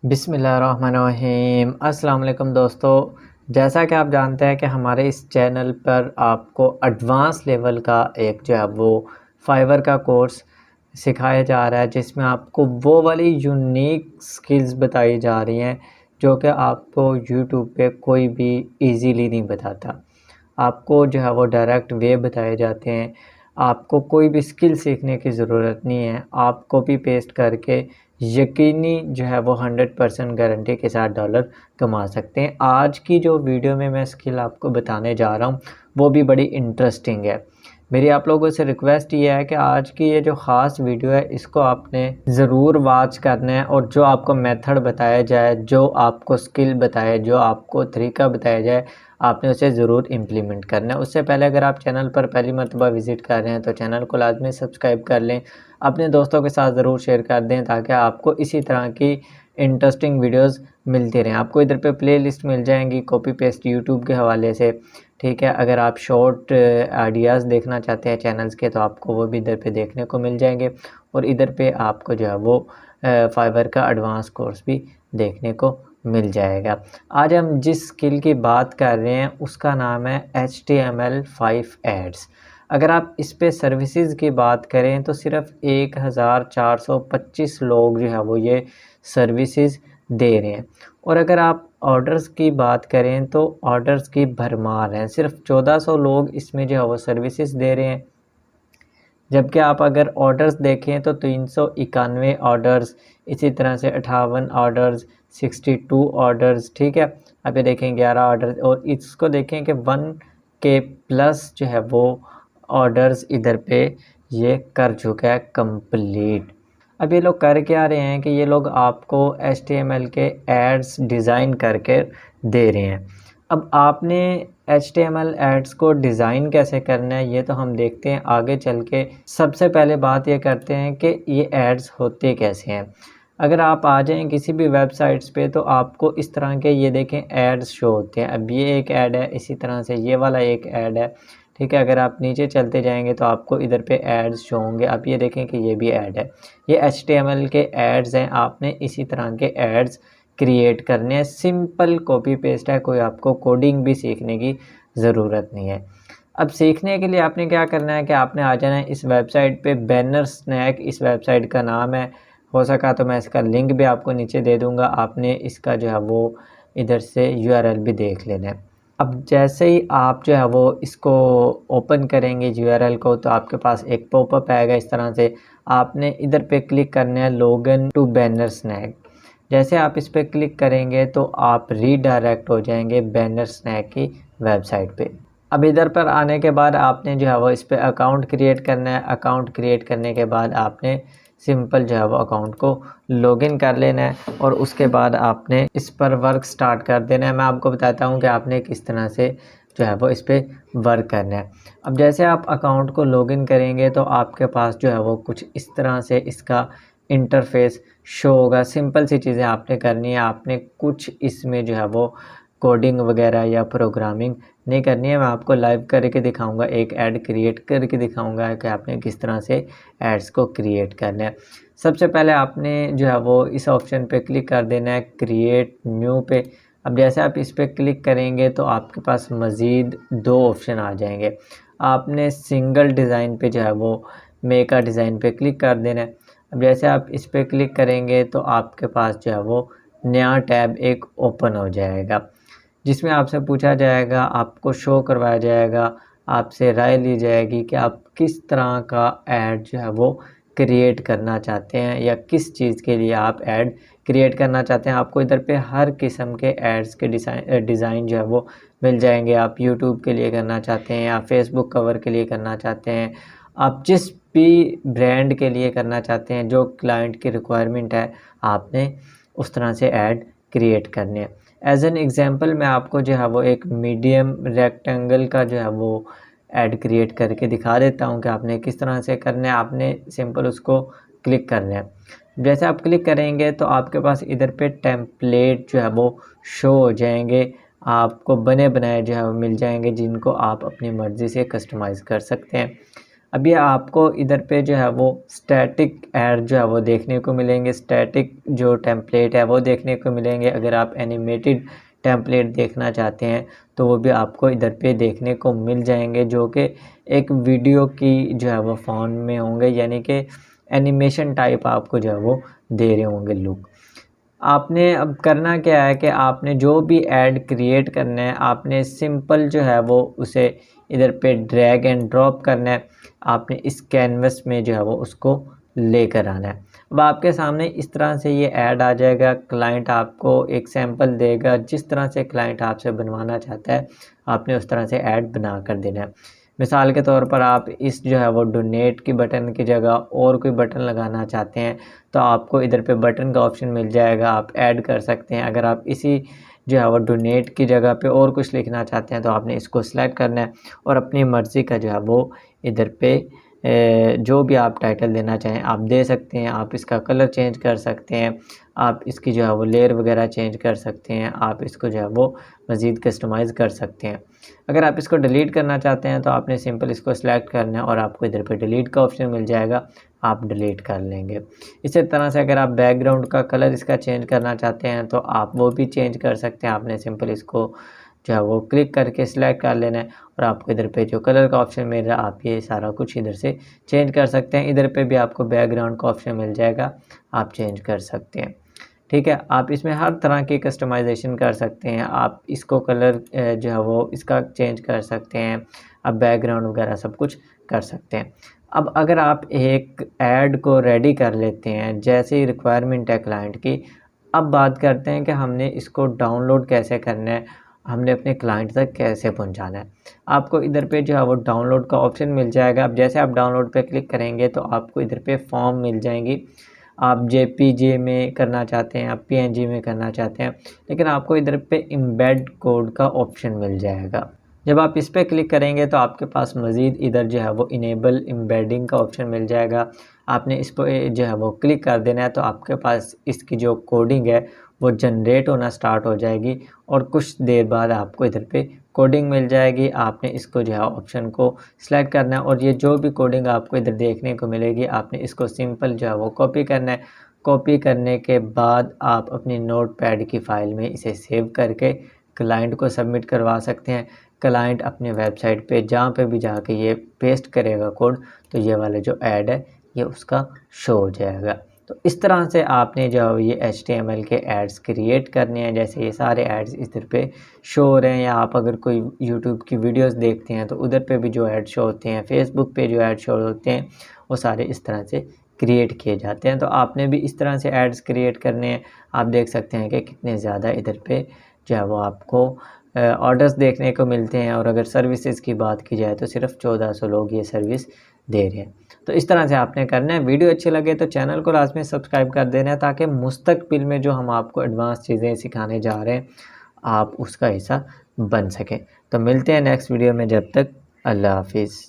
बिस्मिल्लाहिर्रहमानिर्रहीम। अस्सलाम वालेकुम दोस्तों। जैसा कि आप जानते हैं कि हमारे इस चैनल पर आपको एडवांस लेवल का एक जो है वो फाइवर का कोर्स सिखाया जा रहा है, जिसमें आपको वो वाली यूनिक स्किल्स बताई जा रही हैं जो कि आपको यूट्यूब पे कोई भी इजीली नहीं बताता। आपको जो है वो डायरेक्ट वे बताए जाते हैं। आपको कोई भी स्किल सीखने की ज़रूरत नहीं है। आप कॉपी पेस्ट करके यकीनी जो है वो 100% गारंटी के साथ डॉलर कमा सकते हैं। आज की जो वीडियो में मैं स्किल आपको बताने जा रहा हूँ वो भी बड़ी इंटरेस्टिंग है। मेरी आप लोगों से रिक्वेस्ट ये है कि आज की ये जो ख़ास वीडियो है इसको आपने ज़रूर वॉच करना है, और जो आपको मेथड बताया जाए, जो आपको स्किल बताए, जो आपको तरीका बताया जाए, आपने उसे ज़रूर इम्प्लीमेंट करना है। उससे पहले अगर आप चैनल पर पहली मर्तबा विज़िट कर रहे हैं तो चैनल को लाजमी सब्सक्राइब कर लें, अपने दोस्तों के साथ ज़रूर शेयर कर दें ताकि आपको इसी तरह की इंटरेस्टिंग वीडियोस मिलती रहें। आपको इधर पे प्लेलिस्ट मिल जाएंगी कॉपी पेस्ट यूट्यूब के हवाले से, ठीक है। अगर आप शॉर्ट आइडियाज़ देखना चाहते हैं चैनल्स के तो आपको वो भी इधर पे देखने को मिल जाएंगे, और इधर पे आपको जो है वो फाइवर का एडवांस कोर्स भी देखने को मिल जाएगा। आज हम जिस स्किल की बात कर रहे हैं उसका नाम है HTML5 एड्स। अगर आप इस पे सर्विसेज की बात करें तो सिर्फ 1425 लोग जो है वो ये सर्विसेज दे रहे हैं, और अगर आप ऑर्डर्स की बात करें तो ऑर्डर्स की भरमार है। सिर्फ 1400 लोग इसमें जो है वो सर्विसेज दे रहे हैं, जबकि आप अगर ऑर्डर्स देखें तो 391 ऑर्डर्स, इसी तरह से 58 ऑर्डर्स, 62 ऑर्डर्स, ठीक है। अब ये देखें 11 ऑर्डर्स, और इसको देखें कि 1K प्लस जो है वो ऑर्डर्स इधर पे ये कर चुका है कंप्लीट। अब ये लोग कर क्या रहे हैं कि ये लोग आपको HTML के एड्स डिज़ाइन करके दे रहे हैं। अब आपने HTML एड्स को डिज़ाइन कैसे करना है ये तो हम देखते हैं आगे चल के। सबसे पहले बात ये करते हैं कि ये एड्स होते कैसे हैं। अगर आप आ जाएं किसी भी वेबसाइट्स पे तो आपको इस तरह के ये देखें एड्स शो होते हैं। अब ये एक ऐड है, इसी तरह से ये वाला एक ऐड है, ठीक है। अगर आप नीचे चलते जाएंगे तो आपको इधर पे एड्स शो होंगे। आप ये देखें कि ये भी ऐड है, ये HTML के एड्स हैं। आपने इसी तरह के एड्स क्रिएट करने हैं। सिंपल कॉपी पेस्ट है, कोई आपको कोडिंग भी सीखने की ज़रूरत नहीं है। अब सीखने के लिए आपने क्या करना है कि आपने आ जाना है इस वेबसाइट पे, बैनर स्नैक इस वेबसाइट का नाम है। हो सका तो मैं इसका लिंक भी आपको नीचे दे दूंगा, आपने इसका जो है वो इधर से URL भी देख लेना है। अब जैसे ही आप जो है वो इसको ओपन करेंगे URL को तो आपके पास एक पॉपअप आएगा इस तरह से। आपने इधर पे क्लिक करना है लॉगिन टू बैनर स्नैक। जैसे आप इस पर क्लिक करेंगे तो आप रीडायरेक्ट हो जाएंगे बैनर स्नैक की वेबसाइट पे। अब इधर पर आने के बाद आपने जो है वो इस पर अकाउंट क्रिएट करना है। अकाउंट क्रिएट करने के बाद आपने सिंपल जो है वो अकाउंट को लॉगिन कर लेना है, और उसके बाद आपने इस पर वर्क स्टार्ट कर देना है। मैं आपको बताता हूँ कि आपने किस तरह से जो है वो इस पर वर्क करना है। अब जैसे आप अकाउंट को लॉगिन करेंगे तो आपके पास जो है वो कुछ इस तरह से इसका इंटरफेस शो होगा। सिंपल सी चीज़ें आपने करनी है, आपने कुछ इसमें जो है वो कोडिंग वगैरह या प्रोग्रामिंग नहीं करनी है। मैं आपको लाइव करके दिखाऊंगा, एक ऐड क्रिएट करके दिखाऊंगा कि आपने किस तरह से एड्स को क्रिएट करना है। सबसे पहले आपने जो है वो इस ऑप्शन पे क्लिक कर देना है क्रिएट न्यू पे। अब जैसे आप इस पर क्लिक करेंगे तो आपके पास मज़ीद 2 ऑप्शन आ जाएंगे। आपने सिंगल डिज़ाइन पे जो है वो मेक अ डिज़ाइन पे क्लिक कर देना है। अब जैसे आप इस पर क्लिक करेंगे तो आपके पास जो है वो नया टैब एक ओपन हो जाएगा, जिसमें आपसे पूछा जाएगा, आपको शो करवाया जाएगा, आपसे राय ली जाएगी कि आप किस तरह का ऐड जो है वो क्रिएट करना चाहते हैं, या किस चीज़ के लिए आप ऐड क्रिएट करना चाहते हैं। आपको इधर पे हर किस्म के एड्स के डिज़ाइन जो है वो मिल जाएंगे। आप यूट्यूब के लिए करना चाहते हैं या फेसबुक कवर के लिए करना चाहते हैं, आप जिस भी ब्रांड के लिए करना चाहते हैं, जो क्लाइंट की रिक्वायरमेंट है, आपने उस तरह से ऐड क्रिएट करने हैं। एज एन एग्जांपल मैं आपको जो है वो एक मीडियम रेक्टेंगल का जो है वो ऐड क्रिएट करके दिखा देता हूँ कि आपने किस तरह से करना है। आपने सिंपल उसको क्लिक करना है। जैसे आप क्लिक करेंगे तो आपके पास इधर पे टेम्पलेट जो है वो शो हो जाएंगे। आपको बने बनाए जो है वो मिल जाएंगे, जिनको आप अपनी मर्ज़ी से कस्टमाइज़ कर सकते हैं। अभी आपको इधर पे जो है वो स्टैटिक ऐड जो है वो देखने को मिलेंगे, स्टैटिक जो टेम्पलेट है वो देखने को मिलेंगे। अगर आप एनिमेटेड टेम्पलेट देखना चाहते हैं तो वो भी आपको इधर पे देखने को मिल जाएंगे, जो कि एक वीडियो की जो है वो फॉर्म में होंगे, यानी कि एनिमेशन टाइप आपको जो है वो दे रहे होंगे लुक। आपने अब करना क्या है कि आपने जो भी ऐड क्रिएट करना है, आपने सिंपल जो है वो उसे इधर पे ड्रैग एंड ड्रॉप करना है। आपने इस कैनवस में जो है वो उसको लेकर आना है। अब आपके सामने इस तरह से ये ऐड आ जाएगा। क्लाइंट आपको एक सैंपल देगा, जिस तरह से क्लाइंट आपसे बनवाना चाहता है आपने उस तरह से ऐड बना कर देना है। मिसाल के तौर पर आप इस जो है वो डोनेट की बटन की जगह और कोई बटन लगाना चाहते हैं तो आपको इधर पे बटन का ऑप्शन मिल जाएगा, आप ऐड कर सकते हैं। अगर आप इसी जो है वो डोनेट की जगह पे और कुछ लिखना चाहते हैं तो आपने इसको सिलेक्ट करना है और अपनी मर्ज़ी का जो है वो इधर पे जो भी आप टाइटल देना चाहें आप दे सकते हैं। आप इसका कलर चेंज कर सकते हैं, आप इसकी जो है वो लेयर वगैरह चेंज कर सकते हैं, आप इसको जो है वो मज़ीद कस्टमाइज़ कर सकते हैं। अगर आप इसको डिलीट करना चाहते हैं तो आपने सिंपल इसको सिलेक्ट करना है और आपको इधर पे डिलीट का ऑप्शन मिल जाएगा, आप डिलीट कर लेंगे। इसी तरह से अगर आप बैकग्राउंड का कलर इसका चेंज करना चाहते हैं तो आप वो भी चेंज कर सकते हैं। आपने सिंपल इसको जो है वो क्लिक करके सिलेक्ट कर लेना है और आपको इधर पे जो कलर का ऑप्शन मिल रहा है आप ये सारा कुछ इधर से चेंज कर सकते हैं। इधर पे भी आपको बैकग्राउंड का ऑप्शन मिल जाएगा, आप चेंज कर सकते हैं। ठीक है, आप इसमें हर तरह की कस्टमाइज़ेशन कर सकते हैं। आप इसको कलर जो है वो इसका चेंज कर सकते हैं, आप बैकग्राउंड वगैरह सब कुछ कर सकते हैं। अब अगर आप एक ऐड को रेडी कर लेते हैं, जैसे ही रिक्वायरमेंट है क्लाइंट की, अब बात करते हैं कि हमने इसको डाउनलोड कैसे करना है, हमने अपने क्लाइंट तक कैसे पहुंचाना है। आपको इधर पे जो है वो डाउनलोड का ऑप्शन मिल जाएगा। अब जैसे आप डाउनलोड पे क्लिक करेंगे तो आपको इधर पे फॉर्म मिल जाएंगी। आप जेपीजे में करना चाहते हैं, आप पीएनजी में करना चाहते हैं, लेकिन आपको इधर पे एम्बेड कोड का ऑप्शन मिल जाएगा। जब आप इस पर क्लिक करेंगे तो आपके पास मज़ीद इधर जो है वो इनेबल एम्बेडिंग का ऑप्शन मिल जाएगा। आपने इस पर जो है वो क्लिक कर देना है तो आपके पास इसकी जो कोडिंग है वो जनरेट होना स्टार्ट हो जाएगी और कुछ देर बाद आपको इधर पे कोडिंग मिल जाएगी। आपने इसको जो है ऑप्शन को सिलेक्ट करना है और ये जो भी कोडिंग आपको इधर देखने को मिलेगी आपने इसको सिंपल जो है वो कॉपी करना है। कॉपी करने के बाद आप अपनी नोटपैड की फ़ाइल में इसे सेव करके क्लाइंट को सबमिट करवा सकते हैं। क्लाइंट अपने वेबसाइट पे जहाँ पे भी जाके ये पेस्ट करेगा कोड तो ये वाला जो ऐड है ये उसका शो हो जाएगा। तो इस तरह से आपने जो ये HTML के एड्स क्रिएट करने हैं, जैसे ये सारे एड्स इधर पे शो हो रहे हैं, या आप अगर कोई यूट्यूब की वीडियोस देखते हैं तो उधर पे भी जो ऐड शो होते हैं, फेसबुक पे जो ऐड शो होते हैं वो सारे इस तरह से क्रिएट किए जाते हैं। तो आपने भी इस तरह से एड्स क्रिएट करने हैं। आप देख सकते हैं कि कितने ज़्यादा इधर पे जो है वो आपको ऑर्डर्स देखने को मिलते हैं और अगर सर्विसेज की बात की जाए तो सिर्फ 1400 लोग ये सर्विस दे रहे हैं। तो इस तरह से आपने करना है। वीडियो अच्छी लगे तो चैनल को लाजमी सब्सक्राइब कर देना है ताकि मुस्तकबिल में जो हम आपको एडवांस चीज़ें सिखाने जा रहे हैं आप उसका हिस्सा बन सकें। तो मिलते हैं नेक्स्ट वीडियो में, जब तक अल्लाह हाफिज़।